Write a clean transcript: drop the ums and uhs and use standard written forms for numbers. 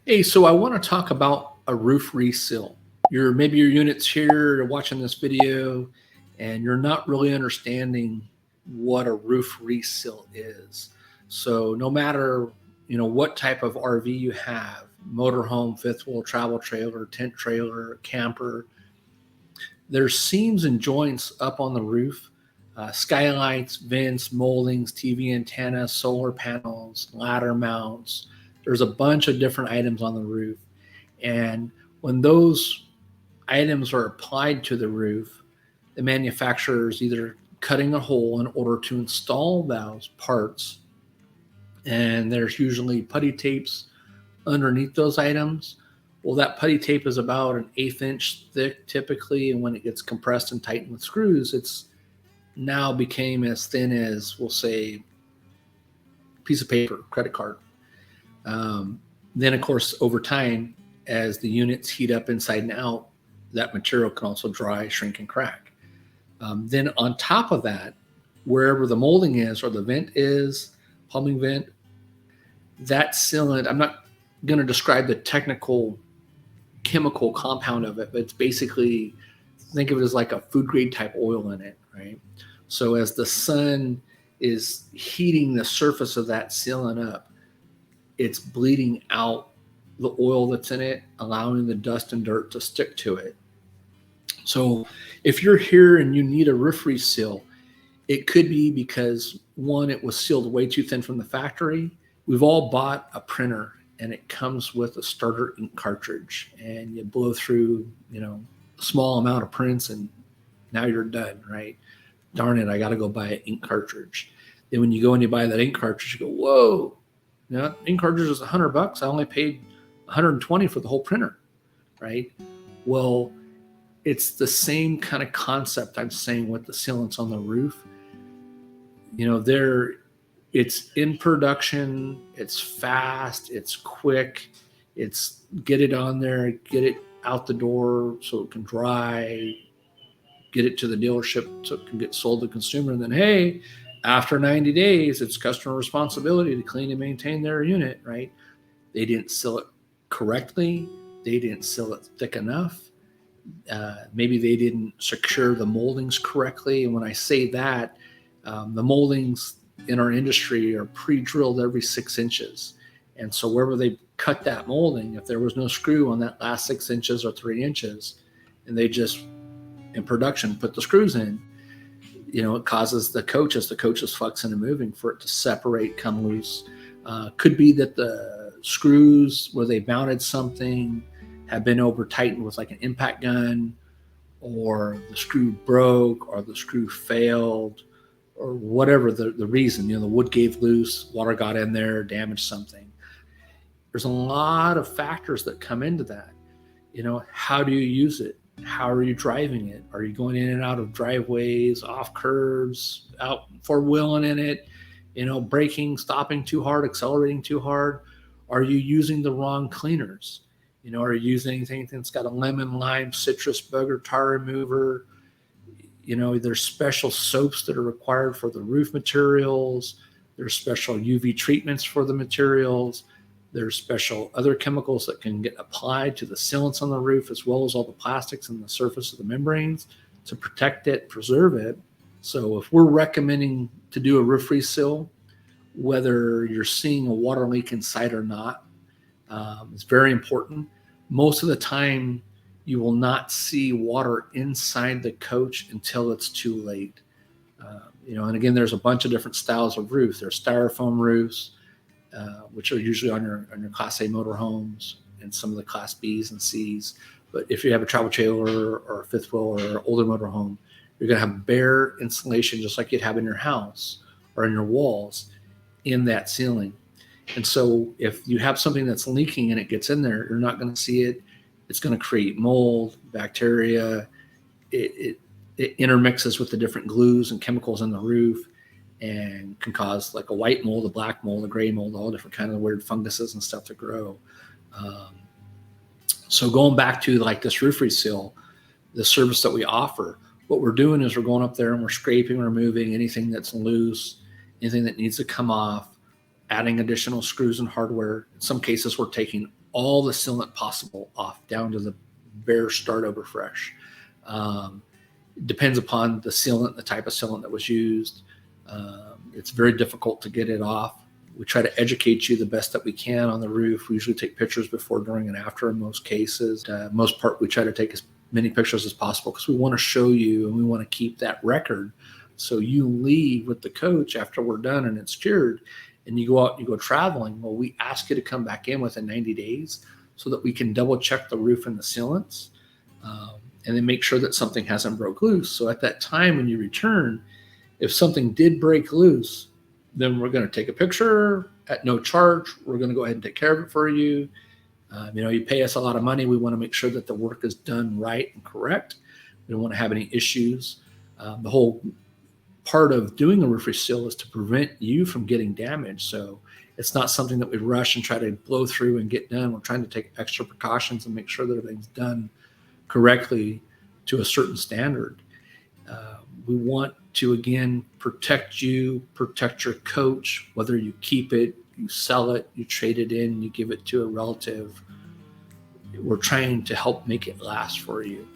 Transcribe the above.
Hey, so I want to talk about a roof reseal. Maybe your unit's here, you're watching this video, and you're not really understanding what a roof reseal is. So no matter what type of RV you have, motorhome, fifth wheel, travel trailer, tent trailer, camper, there's seams and joints up on the roof, skylights, vents, moldings, TV antennas, solar panels, ladder mounts. There's a bunch of different items on the roof. And when those items are applied to the roof, the manufacturer is either cutting a hole in order to install those parts. And there's usually putty tapes underneath those items. Well, that putty tape is about an eighth inch thick typically, and when it gets compressed and tightened with screws, it's now became as thin as, we'll say, a piece of paper, credit card. Then, of course, over time, as the units heat up inside and out, that material can also dry, shrink, and crack. Then on top of that, wherever the molding is or the vent is, plumbing vent, that sealant, I'm not going to describe the technical chemical compound of it, but it's basically, think of it as like a food grade type oil in it, right? So as the sun is heating the surface of that sealant up, it's bleeding out the oil that's in it, allowing the dust and dirt to stick to it. So if you're here and you need a roof reseal, it could be because one, it was sealed way too thin from the factory. We've all bought a printer and it comes with a starter ink cartridge, and you blow through, a small amount of prints and now you're done, right? Darn it, I got to go buy an ink cartridge. Then when you go and you buy that ink cartridge, you go, whoa, ink cartridge is $100. I only paid 120 for the whole printer, right? Well, it's the same kind of concept I'm saying with the sealants on the roof. It's in production, it's fast, it's quick, it's get it on there, get it out the door so it can dry, get it to the dealership so it can get sold to the consumer. And then, hey, after 90 days, it's customer responsibility to clean and maintain their unit, right? They didn't seal it correctly. They didn't seal it thick enough. Maybe they didn't secure the moldings correctly. And when I say that, the moldings in our industry are pre-drilled every 6 inches. And so wherever they cut that molding, if there was no screw on that last 6 inches or 3 inches, and they just, in production, put the screws in, it causes the coach, as the coach is flexing and moving, for it to separate, come loose. Could be that the screws where they mounted something have been over tightened with like an impact gun, or the screw broke, or the screw failed, or whatever the reason. The wood gave loose, water got in there, damaged something. There's a lot of factors that come into that. How do you use it? How are you driving it? Are you going in and out of driveways, off curbs, out four-wheeling in it, braking, stopping too hard, accelerating too hard? Are you using the wrong cleaners? Are you using anything that's got a lemon, lime, citrus, bugger, tar remover? There's special soaps that are required for the roof materials. There's special UV treatments for the materials. There's special other chemicals that can get applied to the sealants on the roof, as well as all the plastics and the surface of the membranes to protect it, preserve it. So if we're recommending to do a roof reseal, whether you're seeing a water leak inside or not, it's very important. Most of the time, you will not see water inside the coach until it's too late. And again, there's a bunch of different styles of roofs. There's styrofoam roofs, which are usually on your Class A motorhomes and some of the Class Bs and Cs. But if you have a travel trailer or a fifth wheel or an older motorhome, you're going to have bare insulation just like you'd have in your house or in your walls in that ceiling. And so if you have something that's leaking and it gets in there, you're not going to see it. It's going to create mold, bacteria. It intermixes with the different glues and chemicals in the roof and can cause like a white mold, a black mold, a gray mold, all different kind of weird funguses and stuff to grow. So going back to like this roof reseal, the service that we offer, what we're doing is we're going up there and we're scraping, removing anything that's loose, anything that needs to come off, adding additional screws and hardware. In some cases, we're taking all the sealant possible off, down to the bare start over fresh. Depends upon the sealant, the type of sealant that was used. It's very difficult to get it off. We try to educate you the best that we can on the roof. We usually take pictures before, during, and after in most cases. Most part, we try to take as many pictures as possible because we want to show you and we want to keep that record. So you leave with the coach after we're done and it's cured, and you go out and you go traveling. Well, we ask you to come back in within 90 days so that we can double check the roof and the sealants, and then make sure that something hasn't broke loose. So at that time when you return, if something did break loose, then we're going to take a picture at no charge. We're going to go ahead and take care of it for you. You pay us a lot of money. We want to make sure that the work is done right and correct. We don't want to have any issues. The whole part of doing a roof reseal is to prevent you from getting damaged. So it's not something that we rush and try to blow through and get done. We're trying to take extra precautions and make sure that everything's done correctly to a certain standard. We want to, again, protect you, protect your coach, whether you keep it, you sell it, you trade it in, you give it to a relative. We're trying to help make it last for you.